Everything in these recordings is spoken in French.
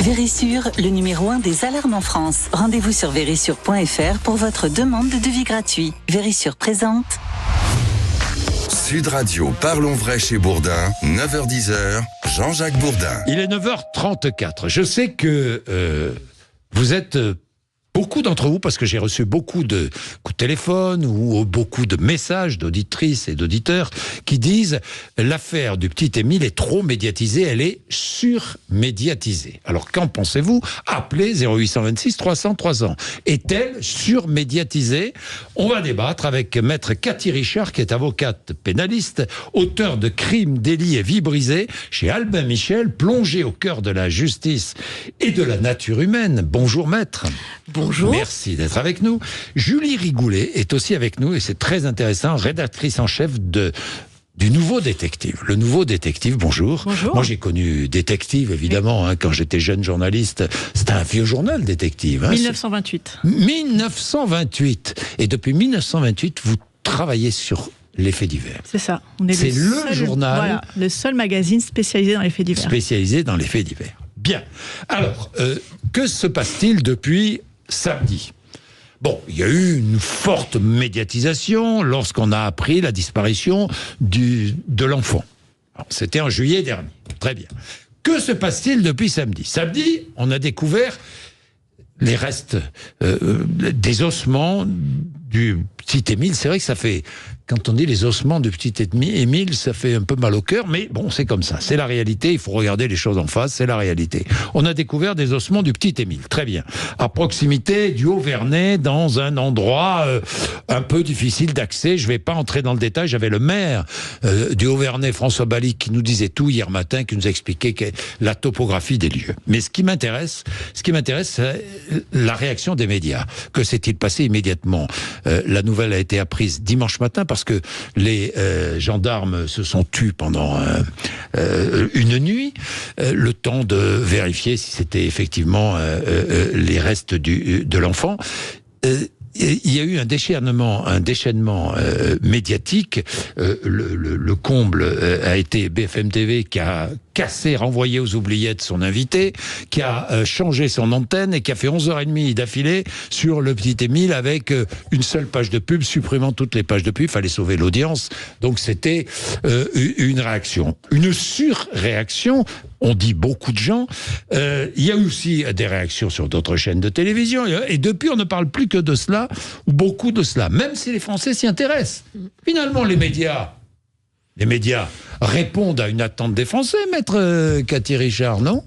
Vérissure, le numéro 1 des alarmes en France. Rendez-vous sur vérissure.fr pour votre demande de devis gratuit. Vérissure présente. Sud Radio, parlons vrai chez Bourdin, 9h-10h, Jean-Jacques Bourdin. Il est 9h34. Je sais que vous êtes... beaucoup d'entre vous, parce que j'ai reçu beaucoup de coups de téléphone ou beaucoup de messages d'auditrices et d'auditeurs qui disent « l'affaire du petit Émile est trop médiatisée, elle est surmédiatisée ». Alors qu'en pensez-vous ? Appelez 0826 300 300. Est-elle surmédiatisée ? On va débattre avec maître Cathy Richard, qui est avocate pénaliste, auteur de Crimes, délits et vies brisées chez Albin Michel, plongé au cœur de la justice et de la nature humaine. Bonjour maître. Bonjour. Merci d'être avec nous. Julie Rigoulet est aussi avec nous et c'est très intéressant, rédactrice en chef du Nouveau Détective. Le Nouveau Détective, bonjour. Bonjour. Moi j'ai connu Détective évidemment quand j'étais jeune journaliste. C'était un vieux journal Détective. 1928. 1928. Et depuis 1928, vous travaillez sur les faits divers. C'est ça. C'est le journal. Voilà, le seul magazine spécialisé dans les faits divers. Spécialisé dans les faits divers. Bien. Alors, que se passe-t-il depuis samedi ? Bon, il y a eu une forte médiatisation lorsqu'on a appris la disparition de l'enfant. Alors, c'était en juillet dernier. Très bien. Que se passe-t-il depuis samedi ? Samedi, on a découvert les restes des ossements du petit Émile. C'est vrai que ça fait... Quand on dit les ossements du petit Émile, ça fait un peu mal au cœur, mais bon, c'est comme ça. C'est la réalité, il faut regarder les choses en face, c'est la réalité. On a découvert des ossements du petit Émile, très bien. À proximité du Haut-Vernay, dans un endroit un peu difficile d'accès. Je ne vais pas entrer dans le détail. J'avais le maire du Haut-Vernay, François Balic, qui nous disait tout hier matin, qui nous expliquait la topographie des lieux. Mais ce qui m'intéresse, c'est la réaction des médias. Que s'est-il passé immédiatement ? La nouvelle a été apprise dimanche matin parce que les gendarmes se sont tus pendant une nuit, le temps de vérifier si c'était effectivement les restes de l'enfant. Il y a eu un déchaînement médiatique. Le comble a été BFM TV qui a cassé, renvoyé aux oubliettes son invité, qui a changé son antenne et qui a fait 11h30 d'affilée sur le petit Émile avec une seule page de pub, supprimant toutes les pages de pub. Il fallait sauver l'audience. Donc c'était une réaction. Une surréaction. On dit beaucoup de gens. Il y a eu aussi des réactions sur d'autres chaînes de télévision. Et depuis, on ne parle plus que de cela, ou beaucoup de cela. Même si les Français s'y intéressent. Finalement, les médias répondent à une attente des Français, maître Cathy Richard, non ?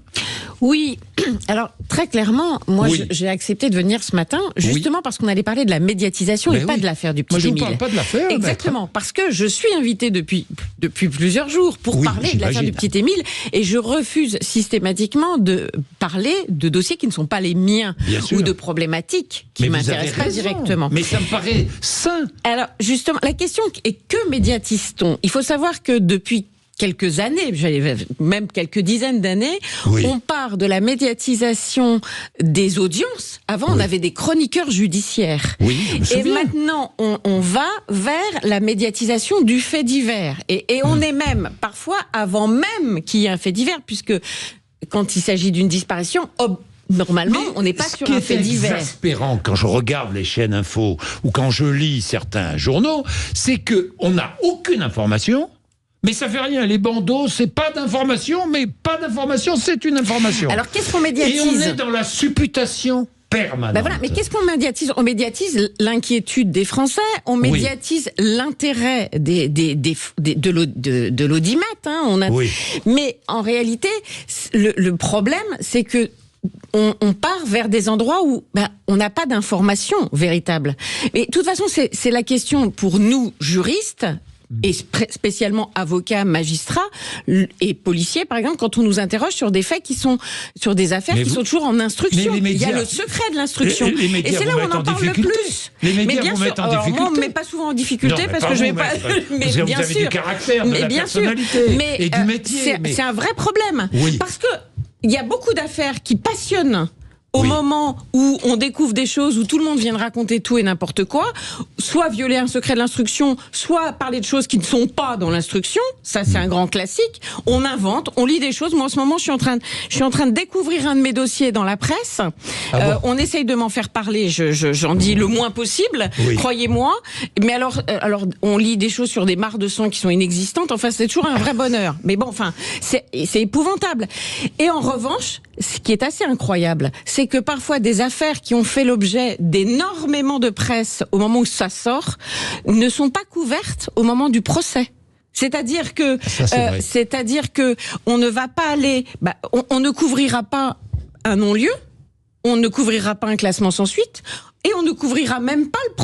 Oui, alors très clairement, moi Oui. j'ai accepté de venir ce matin justement parce qu'on allait parler de la médiatisation et pas de l'affaire du petit Émile. Moi je ne parle pas de l'affaire. Exactement, maître. parce que je suis invitée depuis plusieurs jours pour parler de l'affaire du petit Émile et je refuse systématiquement de parler de dossiers qui ne sont pas les miens ou de problématiques qui ne m'intéressent pas directement. Mais ça me paraît sain. Alors justement, la question est que médiatise-t-on ? Il faut savoir que depuis quelques années, même quelques dizaines d'années, on part de la médiatisation des audiences. Avant, on avait des chroniqueurs judiciaires. Oui, je me souviens. Et maintenant, on va vers la médiatisation du fait divers. Et on est même, parfois, avant même qu'il y ait un fait divers, puisque quand il s'agit d'une disparition... Normalement, on n'est pas sur un fait divers. Ce qui est exaspérant quand je regarde les chaînes info ou quand je lis certains journaux, c'est qu'on n'a aucune information. Mais ça fait rien, les bandeaux, c'est pas d'information, mais pas d'information, c'est une information. Alors qu'est-ce qu'on médiatise ? Et on est dans la supputation permanente. Ben voilà, mais qu'est-ce qu'on médiatise ? On médiatise l'inquiétude des Français, on médiatise l'intérêt de l'audimat. Mais en réalité, le problème, c'est que on part vers des endroits où on n'a pas d'information véritable. Et de toute façon, c'est la question pour nous, juristes, et spécialement avocats, magistrats et policiers, par exemple, quand on nous interroge sur des faits qui sont sur des affaires qui sont toujours en instruction. Il y a le secret de l'instruction. Et c'est là où on en parle le plus. Les médias vous mettent en difficulté. Moi, on ne me met pas souvent en difficulté parce que je ne vais pas... Mais bien sûr. Vous avez du caractère, de la personnalité et du métier. C'est un vrai problème. Parce que il y a beaucoup d'affaires qui passionnent au moment où on découvre des choses, où tout le monde vient de raconter tout et n'importe quoi, soit violer un secret de l'instruction, soit parler de choses qui ne sont pas dans l'instruction, ça c'est un grand classique, on invente, on lit des choses. Moi en ce moment je suis en train de découvrir un de mes dossiers dans la presse, on essaye de m'en faire parler, j'en dis le moins possible, croyez-moi, mais alors on lit des choses sur des mares de sang qui sont inexistantes, enfin c'est toujours un vrai bonheur, mais bon, enfin c'est épouvantable. Et en revanche, ce qui est assez incroyable, c'est que parfois des affaires qui ont fait l'objet d'énormément de presse au moment où ça sort ne sont pas couvertes au moment du procès. C'est-à-dire que on ne va pas aller, on ne couvrira pas un non-lieu, on ne couvrira pas un classement sans suite. Et on ne couvrira même pas le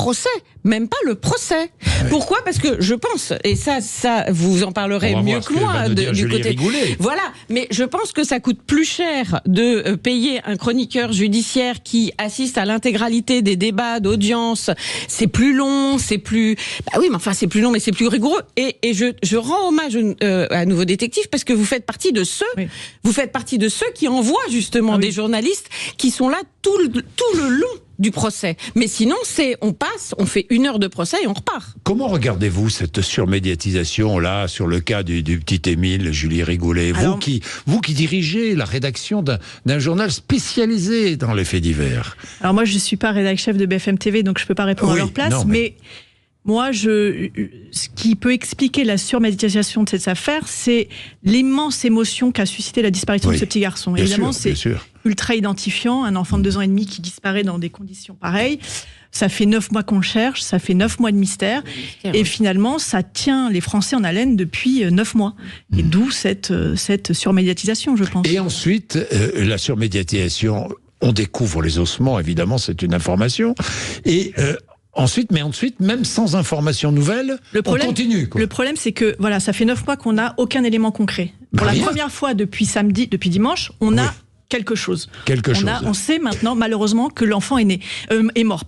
procès. Pourquoi ? Parce que je pense, et ça, vous en parlerez mieux que moi du côté. Rigoulet. Voilà, mais je pense que ça coûte plus cher de payer un chroniqueur judiciaire qui assiste à l'intégralité des débats d'audience. C'est plus long, c'est plus. C'est plus long, mais c'est plus rigoureux. Et je rends hommage à Nouveau Détective parce que vous faites partie de ceux, qui envoient justement des journalistes qui sont là tout le long du procès. Mais sinon, on fait 1 heure de procès et on repart. Comment regardez-vous cette surmédiatisation là sur le cas du petit Émile, Julie Rigoulet, vous qui dirigez la rédaction d'un journal spécialisé dans les faits divers? Alors moi, je suis pas rédactrice chef de BFM TV, donc je peux pas répondre à leur place, mais moi, ce qui peut expliquer la surmédiatisation de cette affaire, c'est l'immense émotion qu'a suscité la disparition de ce petit garçon. Évidemment, c'est ultra identifiant, un enfant de 2 ans et demi qui disparaît dans des conditions pareilles. Ça fait 9 mois qu'on le cherche, ça fait 9 mois de mystère, et finalement, ça tient les Français en haleine depuis 9 mois. Et d'où cette surmédiatisation, je pense. Et ensuite, la surmédiatisation, on découvre les ossements, évidemment, c'est une information, et Ensuite, même sans information nouvelle, on continue. Quoi. Le problème, c'est que ça fait 9 mois qu'on n'a aucun élément concret. Pour la première fois depuis dimanche, on a quelque chose. On sait maintenant, malheureusement, que l'enfant est mort.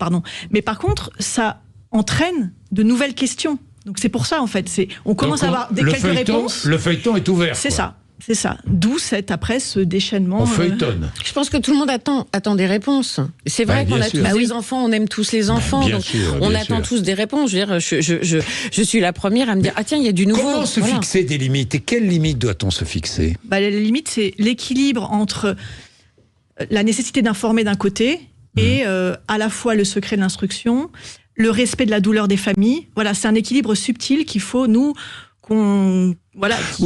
Mais par contre, ça entraîne de nouvelles questions. Donc c'est pour ça, en fait, on commence à avoir quelques réponses. Le feuilleton est ouvert. C'est ça. C'est ça. D'où après ce déchaînement. On feuilletonne. Je pense que tout le monde attend des réponses. C'est vrai qu'on a tous des enfants, on aime tous les enfants, donc on attend tous des réponses. Je veux dire, je suis la première à me dire tiens, il y a du nouveau. Comment se fixer des limites et quelles limites doit-on se fixer ? La limite, c'est l'équilibre entre la nécessité d'informer d'un côté et à la fois le secret de l'instruction, le respect de la douleur des familles. Voilà, c'est un équilibre subtil qu'il faut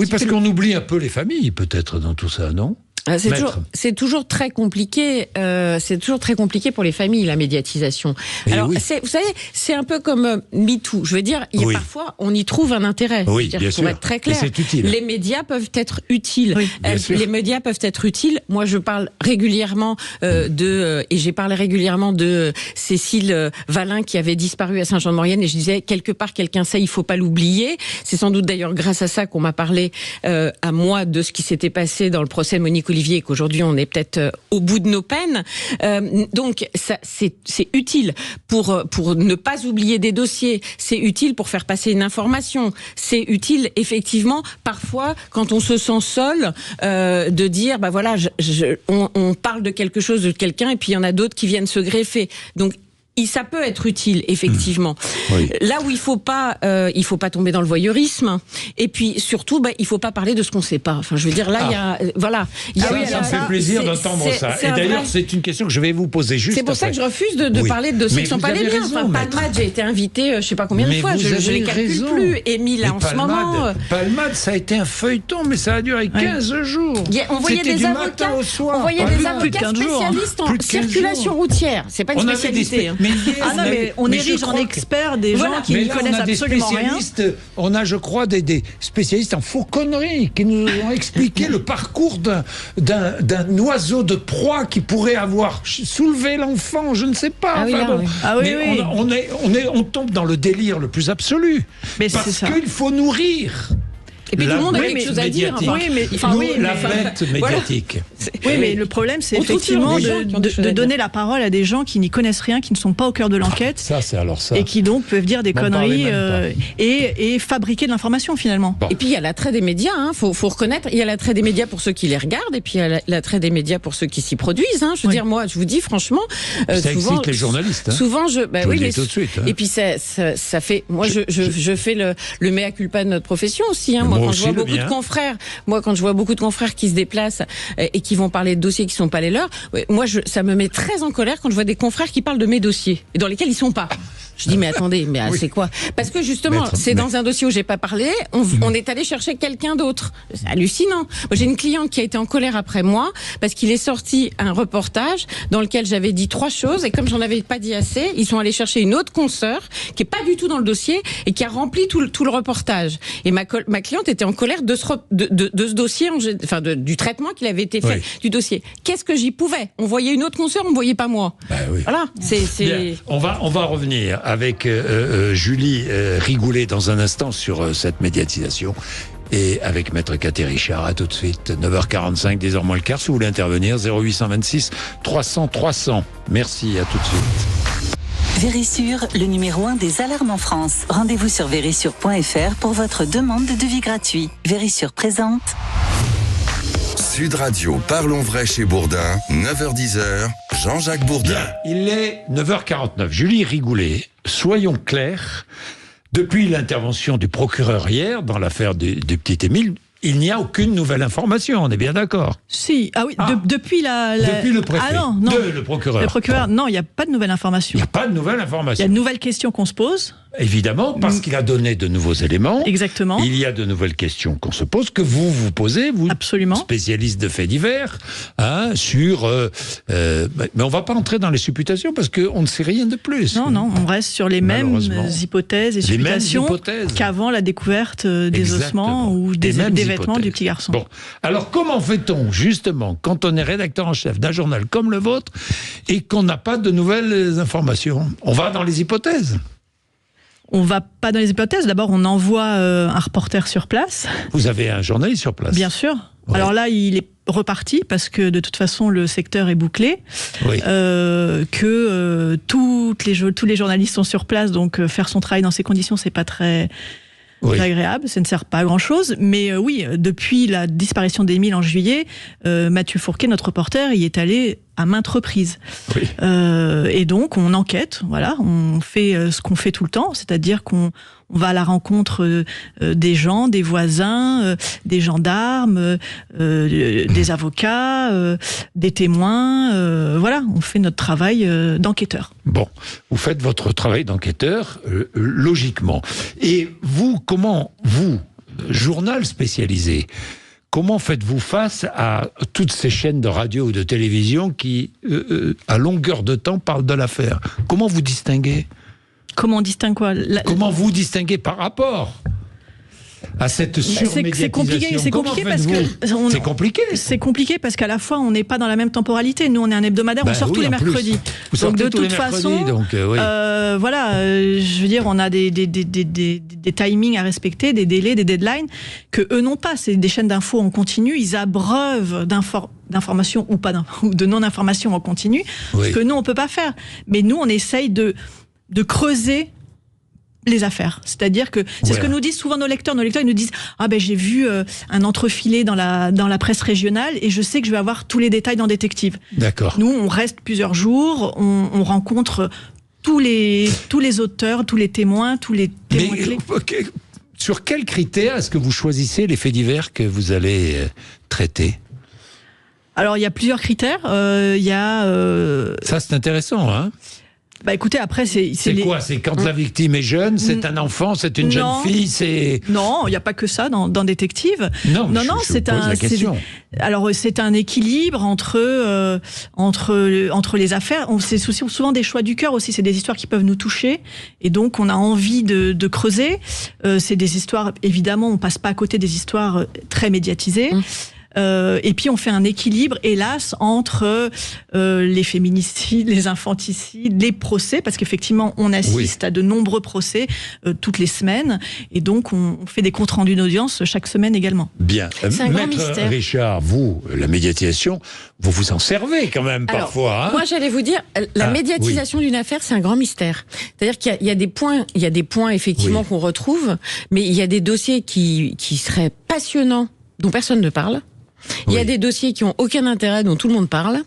parce qu'on oublie un peu les familles, peut-être, dans tout ça, non ? C'est toujours très compliqué. C'est toujours très compliqué pour les familles, la médiatisation. Alors, vous savez, c'est un peu comme MeToo. Je veux dire, parfois, on y trouve un intérêt. Oui, bien sûr. Pour être très clair, c'est utile. Les médias peuvent être utiles. Oui, les médias peuvent être utiles. Moi, je parle régulièrement et j'ai parlé régulièrement de Cécile Valin qui avait disparu à Saint-Jean-de-Maurienne, et je disais quelque part quelqu'un sait, il faut pas l'oublier. C'est sans doute d'ailleurs grâce à ça qu'on m'a parlé à moi de ce qui s'était passé dans le procès de Monique Olivier, et qu'aujourd'hui on est peut-être au bout de nos peines. Donc ça, c'est utile pour ne pas oublier des dossiers. C'est utile pour faire passer une information. C'est utile effectivement parfois quand on se sent seul de dire on parle de quelque chose, de quelqu'un, et puis il y en a d'autres qui viennent se greffer. Donc ça peut être utile, effectivement. Oui. Là où il faut pas tomber dans le voyeurisme. Et puis surtout, il faut pas parler de ce qu'on sait pas. Enfin, je veux dire, là, ça me fait plaisir d'entendre ça. Et d'ailleurs, c'est une question que je vais vous poser juste. C'est pour ça que je refuse de parler de dossiers qui sont pas les miens. Enfin, Palmade, j'ai été invité, je sais pas combien de fois. Je les calcule plus. Émile, en ce moment. Palmade, ça a été un feuilleton, mais ça a duré 15 jours. On voyait des avocats. On voyait des avocats spécialistes en circulation routière. C'est pas une spécialité. On érige en experts des gens qui ne connaissent absolument rien. On a, je crois, des spécialistes en fauconnerie qui nous ont expliqué le parcours d'un oiseau de proie qui pourrait avoir soulevé l'enfant, je ne sais pas. On tombe dans le délire le plus absolu. Parce qu'il faut nourrir. Et puis tout le monde a quelque chose à dire. La bête médiatique. Oui, mais le problème, c'est effectivement de donner la parole à des gens qui n'y connaissent rien, qui ne sont pas au cœur de l'enquête. Ça, c'est alors ça. Et qui donc peuvent dire des conneries et fabriquer de l'information finalement. Bon. Et puis il y a l'attrait des médias, faut reconnaître. Il y a l'attrait des médias pour ceux qui les regardent, et puis il y a l'attrait des médias pour ceux qui s'y produisent. Je veux dire, moi, je vous dis franchement, ça excite les journalistes. Souvent, tout de suite. Et puis ça fait. Moi, je fais le mea culpa de notre profession aussi. Moi, quand je vois beaucoup de confrères qui se déplacent et qui vont parler de dossiers qui sont pas les leurs, ça me met très en colère quand je vois des confrères qui parlent de mes dossiers et dans lesquels ils sont pas. Je dis mais attendez, c'est quoi? Parce que justement, dans un dossier où j'ai pas parlé, on est allé chercher quelqu'un d'autre. C'est hallucinant. Moi, j'ai une cliente qui a été en colère après moi parce qu'il est sorti un reportage dans lequel j'avais dit 3 choses et comme j'en avais pas dit assez, ils sont allés chercher une autre consoeur qui est pas du tout dans le dossier et qui a rempli tout le reportage. Et ma cliente était en colère de ce dossier, du traitement qu'il avait été fait du dossier. Qu'est-ce que j'y pouvais? On voyait une autre consoeur, on me voyait pas moi. Voilà. Bien. On va revenir avec Julie Rigoulet dans un instant sur cette médiatisation et avec Maître Cathy Richard. À tout de suite, 9h45, 10h moins le quart. Si vous voulez intervenir, 0826 300 300. Merci, à tout de suite. Vérissure, le numéro 1 des alarmes en France. Rendez-vous sur vérissure.fr pour votre demande de devis gratuit. Vérissure présente. Sud Radio, parlons vrai chez Bourdin, 9h-10h, Jean-Jacques Bourdin. Bien, il est 9h49. Julie Rigoulet, soyons clairs, depuis l'intervention du procureur hier dans l'affaire du petit Émile, il n'y a aucune nouvelle information, on est bien d'accord? Si, depuis depuis le préfet, non. Le procureur. Le procureur, non, il n'y a pas de nouvelle information. Il n'y a pas de nouvelle information. Il y a de nouvelles questions qu'on se pose. Évidemment, parce qu'il a donné de nouveaux éléments. Exactement. Il y a de nouvelles questions qu'on se pose, que vous posez, vous, absolument, spécialiste de faits divers, sur... mais on ne va pas entrer dans les supputations, parce qu'on ne sait rien de plus. Non, on reste sur les mêmes hypothèses et supputations qu'avant la découverte des ossements ou des vêtements du petit garçon. Bon, alors comment fait-on, justement, quand on est rédacteur en chef d'un journal comme le vôtre, et qu'on n'a pas de nouvelles informations? On va dans les hypothèses. On va pas dans les hypothèses. D'abord, on envoie un reporter sur place. Vous avez un journaliste sur place? Bien sûr. Ouais. Alors là, il est reparti parce que de toute façon, le secteur est bouclé. Oui. Tous les journalistes sont sur place, donc faire son travail dans ces conditions, c'est pas très agréable, ça ne sert pas à grand-chose. Mais depuis la disparition d'Émile en juillet, Mathieu Fourquet, notre reporter, y est allé à maintes reprises. Oui. Et donc, on enquête, on fait ce qu'on fait tout le temps, c'est-à-dire qu'on va à la rencontre des gens, des voisins, des gendarmes, des avocats, des témoins. On fait notre travail d'enquêteur. Bon, vous faites votre travail d'enquêteur, logiquement. Et vous, journal spécialisé, comment faites-vous face à toutes ces chaînes de radio ou de télévision qui, à longueur de temps, parlent de l'affaire? Comment vous distinguez? Comment on distingue quoi? Comment vous distinguez par rapport à cette surmédiatisation? C'est compliqué parce que... C'est compliqué parce qu'à la fois, on n'est pas dans la même temporalité. Nous, on est un hebdomadaire, on sort tous les mercredis. Donc, de toute façon, je veux dire, on a des timings à respecter, des délais, des deadlines que eux n'ont pas. C'est des chaînes d'infos en continu. Ils abreuvent d'informations ou pas ou de non-informations en continu, ce que nous, on peut pas faire. Mais nous, on essaye de creuser les affaires. C'est-à-dire que c'est ce que nous disent souvent nos lecteurs. Nos lecteurs, ils nous disent j'ai vu un entrefilé dans la presse régionale et je sais que je vais avoir tous les détails dans Détective. D'accord. Nous, on reste plusieurs jours, on rencontre tous les auteurs, tous les témoins, clés. Sur quels critères est-ce que vous choisissez les faits divers que vous allez traiter? Alors, il y a plusieurs critères. Ça, c'est intéressant, hein? Écoutez, après, c'est quoi? C'est quand la victime est jeune, c'est un enfant, c'est une jeune fille, c'est... Non, il n'y a pas que ça dans Détective. Non, c'est un équilibre entre les affaires. C'est souvent des choix du cœur aussi, c'est des histoires qui peuvent nous toucher, et donc on a envie de creuser. C'est des histoires, évidemment, on passe pas à côté des histoires très médiatisées. Et puis on fait un équilibre, hélas, entre les féminicides, les infanticides, les procès, parce qu'effectivement on assiste à de nombreux procès toutes les semaines, et donc on fait des comptes rendus d'audience chaque semaine également. Bien. C'est un grand Maître mystère. Richard, vous, la médiatisation, vous vous en servez quand même parfois. Hein, moi, j'allais vous dire, la médiatisation d'une affaire, c'est un grand mystère. C'est-à-dire qu'il y a des points effectivement qu'on retrouve, mais il y a des dossiers qui seraient passionnants, dont personne ne parle. Il y a des dossiers qui ont aucun intérêt, dont tout le monde parle.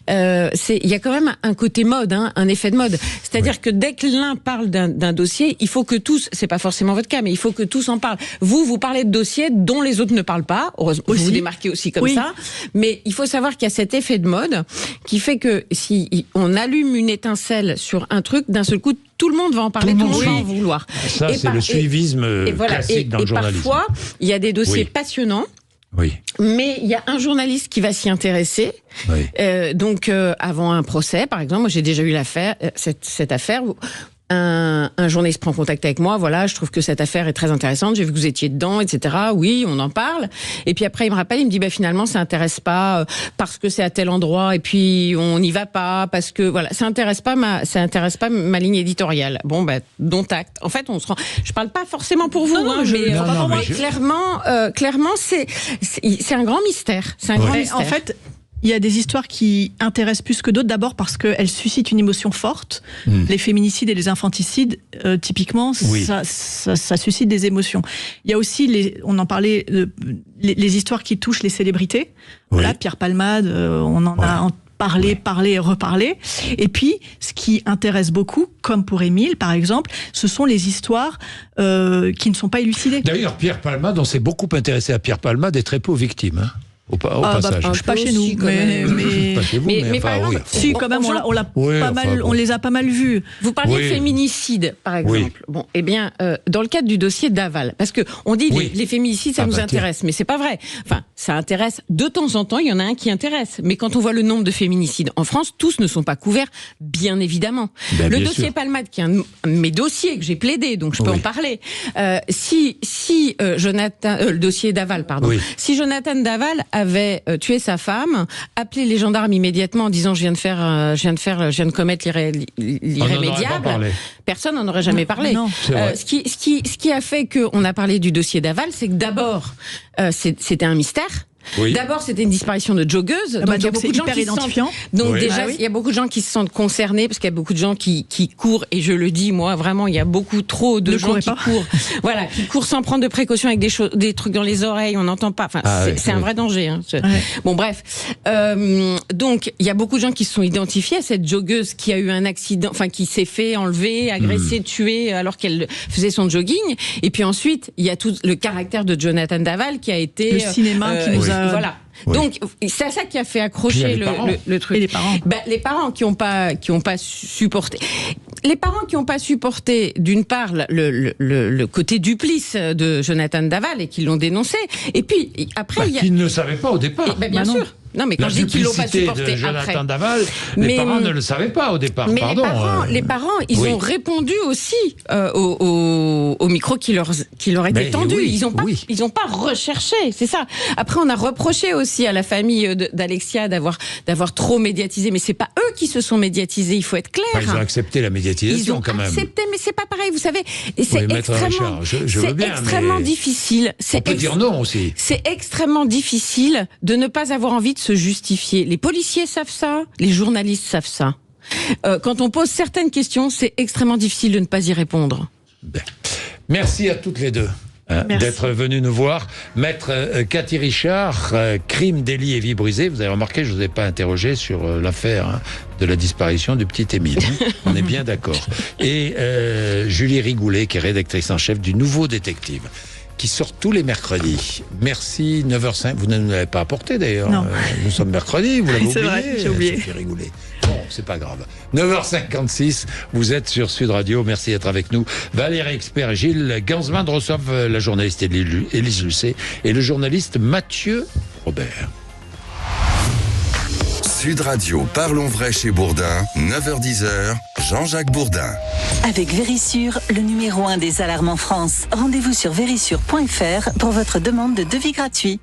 Il y a quand même un côté mode, un effet de mode. C'est-à-dire que dès que l'un parle d'un dossier, il faut que tous, c'est pas forcément votre cas, mais il faut que tous en parlent. Vous parlez de dossiers dont les autres ne parlent pas. Heureusement, vous vous démarquez aussi comme ça. Mais il faut savoir qu'il y a cet effet de mode qui fait que si on allume une étincelle sur un truc, d'un seul coup, tout le monde va en parler, tout le monde va en vouloir. Ça, c'est le suivisme classique dans le journalisme. Et parfois, il y a des dossiers passionnants. Oui. Mais il y a un journaliste qui va s'y intéresser. Oui. Donc, avant un procès, par exemple, moi j'ai déjà eu cette affaire où un journaliste prend contact avec moi, voilà, je trouve que cette affaire est très intéressante, j'ai vu que vous étiez dedans, etc. Oui, on en parle. Et puis après, il me rappelle, il me dit, finalement, ça intéresse pas parce que c'est à tel endroit, et puis on n'y va pas parce que, voilà, ça intéresse pas ma ligne éditoriale. Bon, dont acte. En fait, je parle pas forcément pour vous, clairement, c'est un grand mystère. C'est un grand mystère. En fait, il y a des histoires qui intéressent plus que d'autres, d'abord parce qu'elles suscitent une émotion forte. Les féminicides et les infanticides, typiquement, ça suscite des émotions. Il y a aussi, on en parlait, les histoires qui touchent les célébrités. Voilà, Pierre Palmade, on en a parlé et reparlé. Et puis, ce qui intéresse beaucoup, comme pour Émile, par exemple, ce sont les histoires qui ne sont pas élucidées. D'ailleurs, Pierre Palmade, on s'est beaucoup intéressé à Pierre Palmade et très peu aux victimes. Hein. Au passage. Pas chez nous, pas chez vous, mais par exemple, si quand même on les a pas mal vus. Vous parlez de féminicide, par exemple. Bon, eh bien, dans le cadre du dossier Daval, parce que on dit les féminicides, ça nous intéresse, mais c'est pas vrai. Enfin, ça intéresse de temps en temps. Il y en a un qui intéresse, mais quand on voit le nombre de féminicides en France, tous ne sont pas couverts, bien évidemment. Le dossier Palmade, qui est un de mes dossiers que j'ai plaidé, donc je peux en parler. Si le dossier Daval, pardon. Si Jonathan Daval avait tué sa femme, appelé les gendarmes immédiatement en disant je viens de commettre l'irrémédiable. Personne n'en aurait jamais parlé. Non, ce qui a fait qu'on a parlé du dossier Daval, c'est que d'abord c'était un mystère. D'abord, c'était une disparition de joggeuse. Donc, il y a beaucoup de gens qui identifiant. Il y a beaucoup de gens qui se sentent concernés parce qu'il y a beaucoup de gens qui courent, et je le dis, moi, vraiment, il y a beaucoup trop de gens qui courent. Voilà, qui courent sans prendre de précautions avec des trucs dans les oreilles, on n'entend pas. Enfin, c'est un vrai danger. Hein. Bon, bref. Donc, il y a beaucoup de gens qui se sont identifiés à cette joggeuse qui a eu un accident, enfin, qui s'est fait enlever, agresser, tuer alors qu'elle faisait son jogging. Et puis ensuite, il y a tout le caractère de Jonathan Daval qui a été le cinéma qui nous a... Voilà. Donc c'est ça qui a fait accrocher le truc. Et les parents. Les parents qui ont pas supporté. Les parents qui n'ont pas supporté, d'une part, le côté duplice de Jonathan Daval et qui l'ont dénoncé. Et puis après, qui ne le savaient pas au départ. Bien sûr. Non, mais quand je dis qu'ils l'ont pas supporté de Jonathan Daval, les parents ne le savaient pas au départ. Mais les parents, ils ont répondu aussi au micro qui leur était tendu. Ils ont pas recherché, c'est ça. Après, on a reproché aussi à la famille d'Alexia d'avoir trop médiatisé, mais c'est pas eux qui se sont médiatisés. Il faut être clair. Ils ont accepté la médiatisation quand même. Ils ont accepté, mais c'est pas pareil. Vous savez, c'est extrêmement difficile. On peut dire non aussi. C'est extrêmement difficile de ne pas avoir envie de se justifier. Les policiers savent ça, les journalistes savent ça. Quand on pose certaines questions, c'est extrêmement difficile de ne pas y répondre. Bien. Merci à toutes les deux d'être venues nous voir. Maître Cathy Richard, crime, délit et vie brisée. Vous avez remarqué, je ne vous ai pas interrogé sur l'affaire de la disparition du petit Émile. On est bien d'accord. Et Julie Rigoulet, qui est rédactrice en chef du Nouveau Détective, qui sort tous les mercredis. Merci, 9h05. Vous ne nous l'avez pas apporté d'ailleurs. Nous sommes mercredi, vous l'avez oublié. C'est vrai, j'ai oublié. Bon, c'est pas grave. 9h56, vous êtes sur Sud Radio. Merci d'être avec nous. Valérie Expert et Gilles Gansman reçoivent la journaliste Élise Lucet et le journaliste Mathieu Robert. Sud Radio, parlons vrai chez Bourdin, 9h-10h, Jean-Jacques Bourdin. Avec Vérissure, le numéro 1 des alarmes en France. Rendez-vous sur vérissure.fr pour votre demande de devis gratuit.